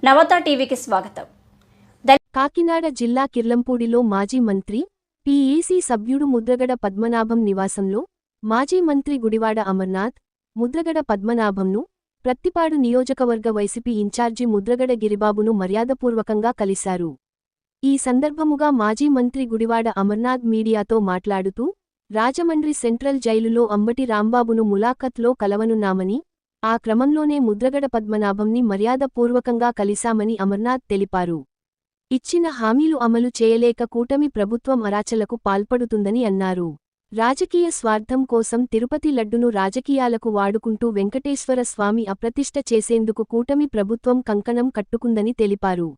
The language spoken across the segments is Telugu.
నవత టీవీకి స్వాగతం. కాకినాడ జిల్లా కిర్లంపూడిలో మాజీ మంత్రి, పీఏసీ సభ్యుడు ముద్రగడ పద్మనాభం నివాసంలో మాజీ మంత్రి గుడివాడ అమర్నాథ్, ముద్రగడ పద్మనాభంను, ప్రత్తిపాడు నియోజకవర్గ వైసీపీ ఇన్ఛార్జి ముద్రగడ గిరిబాబును మర్యాదపూర్వకంగా కలిశారు. ఈ సందర్భముగా మాజీ మంత్రి గుడివాడ అమర్నాథ్ మీడియాతో మాట్లాడుతూ, రాజమండ్రి సెంట్రల్ జైలులో అంబటి రాంబాబును ములాఖత్లో కలవనున్నామని, ఆ క్రమంలోనే ముద్రగడ పద్మనాభంని మర్యాదపూర్వకంగా కలిశామని అమర్నాథ్ తెలిపారు. ఇచ్చిన హామీలు అమలు చేయలేక కూటమి ప్రభుత్వం అరాచలకు పాల్పడుతుందని అన్నారు. రాజకీయ స్వార్థం కోసం తిరుపతి లడ్డును రాజకీయాలకు వాడుకుంటూ వెంకటేశ్వర స్వామి అప్రతిష్ఠ చేసేందుకు కూటమి ప్రభుత్వం కంకణం కట్టుకుందని తెలిపారు.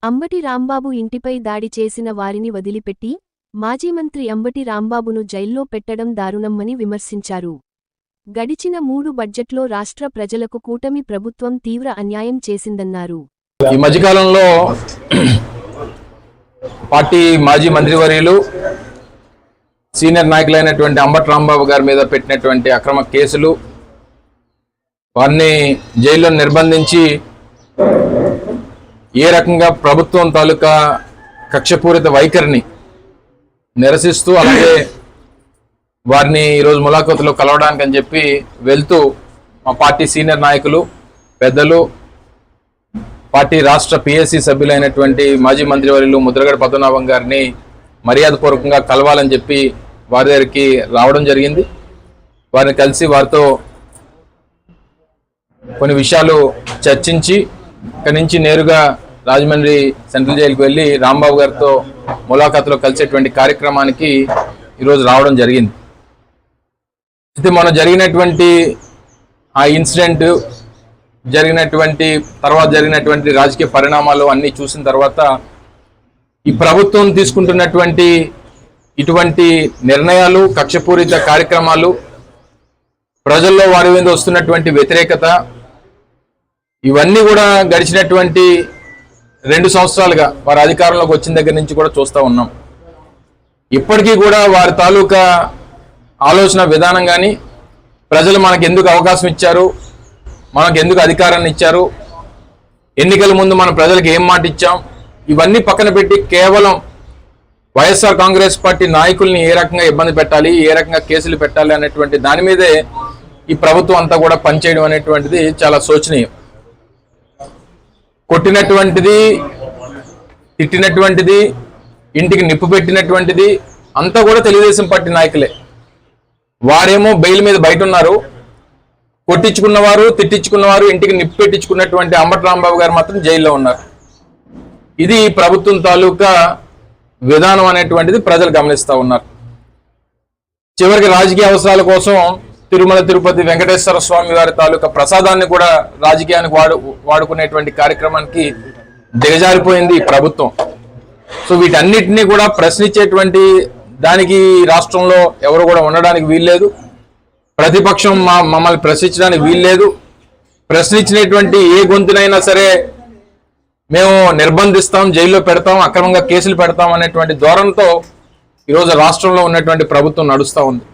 అంబటి రాంబాబు ఇంటిపై దాడి చేసిన వారిని వదిలిపెట్టి, మాజీ మంత్రి అంబటి రాంబాబును జైల్లో పెట్టడం దారుణమని విమర్శించారు. గడిచిన 3 బడ్జెట్లో రాష్ట్ర ప్రజలకు కూటమి ప్రభుత్వం తీవ్ర అన్యాయం చేసిందన్నారు. ఈ మధ్యకాలంలో పార్టీ మాజీ మంత్రివర్యులు సీనియర్ నాయకులైనటువంటి అంబటి రాంబాబు గారి మీద పెట్టినటువంటి అక్రమ కేసులు, వారిని జైల్లో నిర్బంధించి ఏ రకంగా ప్రభుత్వం తాలూకా కక్షపూరిత వైఖరిని నిరసిస్తూ, అలాగే వారిని ఈరోజు ములాఖతులో కలవడానికి అని చెప్పి వెళ్తూ మా పార్టీ సీనియర్ నాయకులు, పెద్దలు, పార్టీ రాష్ట్ర పీఏసీ సభ్యులైనటువంటి మాజీ మంత్రివర్యులు ముద్రగడ పద్మనాభం గారిని మర్యాదపూర్వకంగా కలవాలని చెప్పి వారి దగ్గరికి రావడం జరిగింది. వారిని కలిసి వారితో కొన్ని విషయాలు చర్చించి ఇక్కడి నుంచి నేరుగా రాజమండ్రి సెంట్రల్ జైలుకి వెళ్ళి రాంబాబు గారితో ములాఖతులో కలిసేటువంటి కార్యక్రమానికి ఈరోజు రావడం జరిగింది. అయితే మనం జరిగినటువంటి ఆ ఇన్సిడెంట్ జరిగినటువంటి రాజకీయ పరిణామాలు అన్నీ చూసిన తర్వాత ఈ ప్రభుత్వం తీసుకుంటున్నటువంటి ఇటువంటి నిర్ణయాలు, కక్షపూరిత కార్యక్రమాలు, ప్రజల్లో వారి మీద వస్తున్నటువంటి వ్యతిరేకత, ఇవన్నీ కూడా గడిచినటువంటి 2 సంవత్సరాలుగా వారి అధికారంలోకి వచ్చిన దగ్గర నుంచి కూడా చూస్తూ ఉన్నాం. ఇప్పటికీ కూడా వారి తాలూకా ఆలోచన విధానం కానీ, ప్రజలు మనకు ఎందుకు అవకాశం ఇచ్చారు, మనకు ఎందుకు అధికారాన్ని ఇచ్చారు, ఎన్నికల ముందు మన ప్రజలకు ఏం మాట ఇచ్చాం, ఇవన్నీ పక్కన పెట్టి కేవలం వైఎస్ఆర్ కాంగ్రెస్ పార్టీ నాయకుల్ని ఏ రకంగా ఇబ్బంది పెట్టాలి, ఏ రకంగా కేసులు పెట్టాలి అనేటువంటి దాని మీదే ఈ ప్రభుత్వం అంతా కూడా పనిచేయడం అనేటువంటిది చాలా శోచనీయం. కొట్టినటువంటిది, తిట్టినటువంటిది, ఇంటికి నిప్పు పెట్టినటువంటిది అంతా కూడా తెలుగుదేశం పార్టీ నాయకులే. వారేమో బెయిల్ మీద బయట ఉన్నారు. కొట్టించుకున్నవారు, తిట్టించుకున్నవారు, ఇంటికి నిప్పు పెట్టించుకున్నటువంటి అంబటి రాంబాబు గారు మాత్రం జైల్లో ఉన్నారు. ఇది ప్రభుత్వం తాలూకా విధానం అనేటువంటిది ప్రజలు గమనిస్తూ ఉన్నారు. చివరికి రాజకీయ అవసరాల కోసం తిరుమల తిరుపతి వెంకటేశ్వర స్వామి వారి తాలూకా ప్రసాదాన్ని కూడా రాజకీయానికి వాడుకునేటువంటి కార్యక్రమానికి దిగజారిపోయింది ఈ ప్రభుత్వం. సో వీటన్నిటినీ కూడా ప్రశ్నించేటువంటి దానికి రాష్ట్రంలో ఎవరు కూడా ఉండడానికి వీల్లేదు. ప్రతిపక్షం మమ్మల్ని ప్రశ్నించడానికి వీల్లేదు. ప్రశ్నించినటువంటి ఏ గొంతునైనా సరే మేము నిర్బంధిస్తాం, జైల్లో పెడతాం, అక్రమంగా కేసులు పెడతాం అనేటువంటి ధోరణితో ఈరోజు రాష్ట్రంలో ఉన్నటువంటి ప్రభుత్వం నడుస్తూ ఉంది.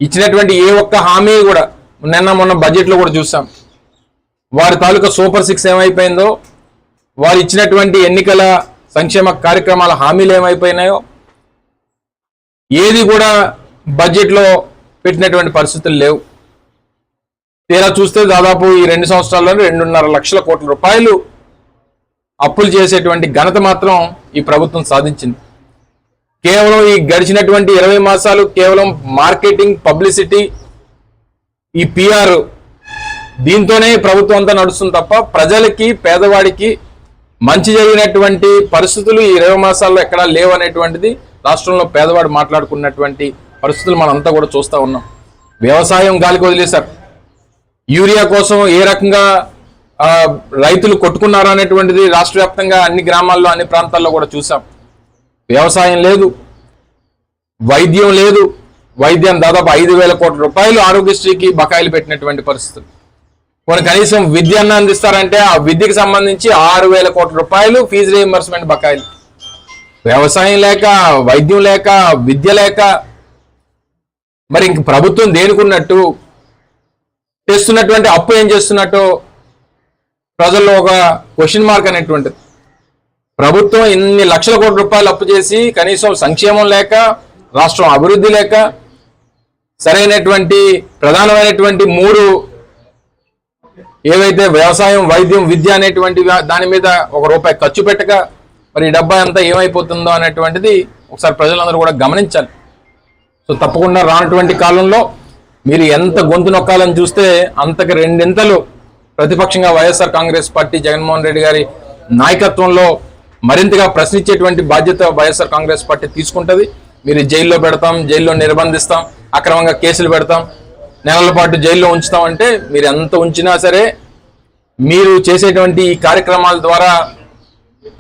ఇచ్చినటువంటి ఏ ఒక్క హామీ కూడా మొన్న బడ్జెట్లో కూడా చూసాం. వారి తాలూకా సూపర్ 6 ఏమైపోయిందో, వారు ఇచ్చినటువంటి ఎన్నికల సంక్షేమ కార్యక్రమాల హామీలు ఏమైపోయినాయో ఏది కూడా బడ్జెట్లో పెట్టినటువంటి పరిస్థితులు లేవు. తీరా చూస్తే దాదాపు ఈ 2 సంవత్సరాల్లో 2.5 లక్షల కోట్ల రూపాయలు అప్పులు చేసేటువంటి ఘనత మాత్రం ఈ ప్రభుత్వం సాధించింది. కేవలం ఈ గడిచినటువంటి 20 మాసాలు కేవలం మార్కెటింగ్, పబ్లిసిటీ, ఈ పిఆర్, దీంతోనే ప్రభుత్వం అంతా నడుస్తుంది తప్ప ప్రజలకి, పేదవాడికి మంచి జరిగినటువంటి పరిస్థితులు ఈ 20 మాసాల్లో ఎక్కడా లేవనేటువంటిది రాష్ట్రంలో పేదవాడు మాట్లాడుకున్నటువంటి పరిస్థితులు మనంతా కూడా చూస్తూ ఉన్నాం. వ్యవసాయం గాలికి వదిలేశారు. యూరియా కోసం ఏ రకంగా రైతులు కొట్టుకున్నారు అనేటువంటిది రాష్ట్ర వ్యాప్తంగా అన్ని గ్రామాల్లో, అన్ని ప్రాంతాల్లో కూడా చూసాం. వ్యవసాయం లేదు, వైద్యం లేదు. వైద్యం దాదాపు 5,000 కోట్ల రూపాయలు ఆరోగ్యశ్రీకి బకాయిలు పెట్టినటువంటి పరిస్థితులు. కొన్ని కనీసం విద్యను అందిస్తారంటే ఆ విద్యకు సంబంధించి 6,000 కోట్ల రూపాయలు ఫీజు రీయింబర్స్మెంట్ బకాయిలు. వ్యవసాయం లేక, వైద్యం లేక, విద్య లేక మరి ఇంక ప్రభుత్వం దేనికున్నట్టు, చేస్తున్నటువంటి అప్పు ఏం చేస్తున్నట్టు ప్రజల్లో ఒక క్వశ్చన్ మార్క్ అనేటువంటిది. ప్రభుత్వం ఇన్ని లక్షల కోట్ల రూపాయలు అప్పు చేసి కనీసం సంక్షేమం లేక, రాష్ట్రం అభివృద్ధి లేక, సరైనటువంటి ప్రధానమైనటువంటి 3 ఏవైతే వ్యవసాయం, వైద్యం, విద్య అనేటువంటి దాని మీద ₹1 ఖర్చు పెట్టక మరి ఈ డబ్బా అంతా ఏమైపోతుందో అనేటువంటిది ఒకసారి ప్రజలందరూ కూడా గమనించాలి. సో తప్పకుండా రానటువంటి కాలంలో మీరు ఎంత గొంతు నొక్కాలని చూస్తే అంతకు 2 ఇంతలు ప్రతిపక్షంగా వైఎస్ఆర్ కాంగ్రెస్ పార్టీ జగన్మోహన్ రెడ్డి గారి నాయకత్వంలో మరింతగా ప్రశ్నించేటువంటి బాధ్యత వైఎస్ఆర్ కాంగ్రెస్ పార్టీ తీసుకుంటుంది. మీరు జైల్లో పెడతాం, జైల్లో నిర్బంధిస్తాం, అక్రమంగా కేసులు పెడతాం, నెలల పాటు జైల్లో ఉంచుతాం అంటే మీరు ఎంత ఉంచినా సరే మీరు చేసేటువంటి ఈ కార్యక్రమాల ద్వారా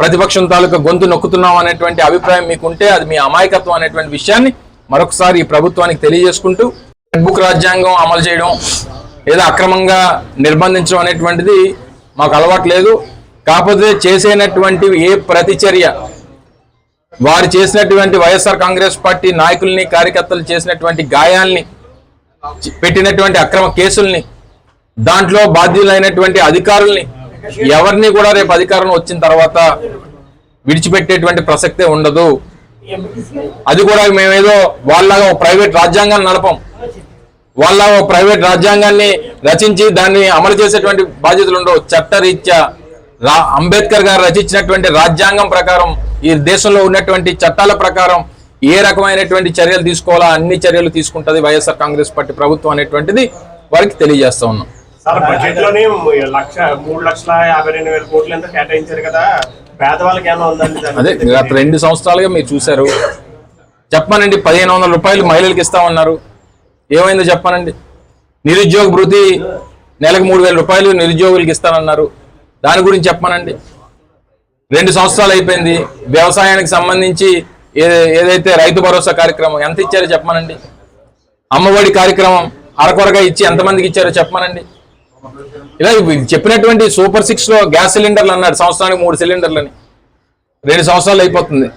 ప్రతిపక్షం తాలూకా గొంతు నొక్కుతున్నాం అనేటువంటి అభిప్రాయం మీకుంటే అది మీ అమాయకత్వం అనేటువంటి విషయాన్ని మరొకసారి ఈ ప్రభుత్వానికి తెలియజేసుకుంటూ, రెడ్ బుక్ రాజ్యాంగం అమలు చేయడం లేదా అక్రమంగా నిర్బంధించడం అనేటువంటిది మాకు అలవాటు లేదు. కాకపోతే చేసేటటువంటి ఏ ప్రతిచర్య, వారు చేసినటువంటి వైఎస్ఆర్ కాంగ్రెస్ పార్టీ నాయకుల్ని, కార్యకర్తలు చేసినటువంటి గాయాల్ని, పెట్టినటువంటి అక్రమ కేసుల్ని, దాంట్లో బాధ్యులైనటువంటి అధికారుల్ని ఎవరిని కూడా రేపు అధికారం వచ్చిన తర్వాత విడిచిపెట్టేటువంటి ప్రసక్తే ఉండదు. అది కూడా మేమేదో వాళ్ళగా ఒక ప్రైవేట్ రాజ్యాంగాన్ని నడపం, వాళ్ళ ఒక ప్రైవేట్ రాజ్యాంగాన్ని రచించి దాన్ని అమలు చేసేటువంటి బాధ్యతలు ఉండవు. చట్టరీత్యా అంబేద్కర్ గారు రచించినటువంటి రాజ్యాంగం ప్రకారం, ఈ దేశంలో ఉన్నటువంటి చట్టాల ప్రకారం ఏ రకమైనటువంటి చర్యలు తీసుకోవాలో అన్ని చర్యలు తీసుకుంటది వైఎస్ఆర్ కాంగ్రెస్ పార్టీ ప్రభుత్వం అనేటువంటిది వారికి తెలియజేస్తా ఉన్నాం. సార్, బడ్జెట్ లోనే 3,52,000 కోట్లు ఎంత కేటాయించారు కదా, పేదవాళ్ళకి ఏమైనా ఉందండి? అదే గత 2 సంవత్సరాలుగా మీరు చూశారు. చెప్పానండి, 1,500 రూపాయలు మహిళలకు ఇస్తామన్నారు, ఏమైందో చెప్పానండి. నిరుద్యోగ భృతి నెలకు 3,000 రూపాయలు నిరుద్యోగులకు ఇస్తానన్నారు, దాని గురించి చెప్పానండి. 2 సంవత్సరాలు అయిపోయింది. వ్యవసాయానికి సంబంధించి ఏదైతే రైతు భరోసా కార్యక్రమం ఎంత ఇచ్చారో చెప్పానండి. అమ్మఒడి కార్యక్రమం అరకొరగా ఇచ్చి ఎంతమందికి ఇచ్చారో చెప్పానండి. ఇలా చెప్పినటువంటి సూపర్ 6 లో గ్యాస్ సిలిండర్లు అన్నాడు, సంవత్సరానికి 3 సిలిండర్లని. 2 సంవత్సరాలు అయిపోతుంది,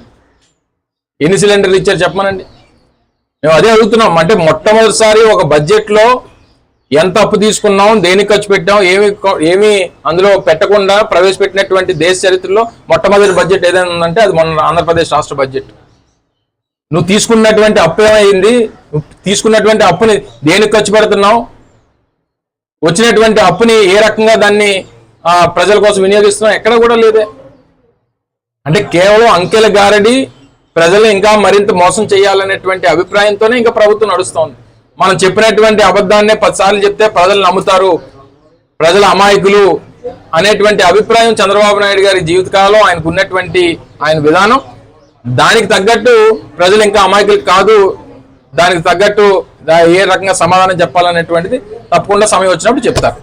ఎన్ని సిలిండర్లు ఇచ్చారు చెప్పానండి. మేము అదే అడుగుతున్నాం. అంటే మొట్టమొదటిసారి ఒక బడ్జెట్ లో ఎంత అప్పు తీసుకున్నాం, దేనికి ఖర్చు పెట్టాం, ఏమి అందులో పెట్టకుండా ప్రవేశపెట్టినటువంటి దేశ చరిత్రలో మొట్టమొదటి బడ్జెట్ ఏదైనా ఉందంటే అది మొన్న ఆంధ్రప్రదేశ్ రాష్ట్ర బడ్జెట్. నువ్వు తీసుకున్నటువంటి అప్పు ఏమైంది, నువ్వు తీసుకున్నటువంటి అప్పుని దేనికి ఖర్చు పెడుతున్నావు, వచ్చినటువంటి అప్పుని ఏ రకంగా దాన్ని ప్రజల కోసం వినియోగిస్తున్నావు, ఎక్కడ కూడా లేదే. అంటే కేవలం అంకెల గారడి, ప్రజలు ఇంకా మరింత మోసం చేయాలనేటువంటి అభిప్రాయంతోనే ఇంకా ప్రభుత్వం నడుస్తోంది. మనం చెప్పినటువంటి అబద్ధాన్నే 10 సార్లు చెప్తే ప్రజలు నమ్ముతారు, ప్రజల అమాయకులు అనేటువంటి అభిప్రాయం చంద్రబాబు నాయుడు గారి జీవితకాలం ఆయనకు ఉన్నటువంటి ఆయన విధానం. దానికి తగ్గట్టు ప్రజలు ఇంకా అమాయకులు కాదు, దానికి తగ్గట్టు ఏ రకంగా సమాధానం చెప్పాలనేటువంటిది తప్పకుండా సమయం వచ్చినప్పుడు చెప్తారు.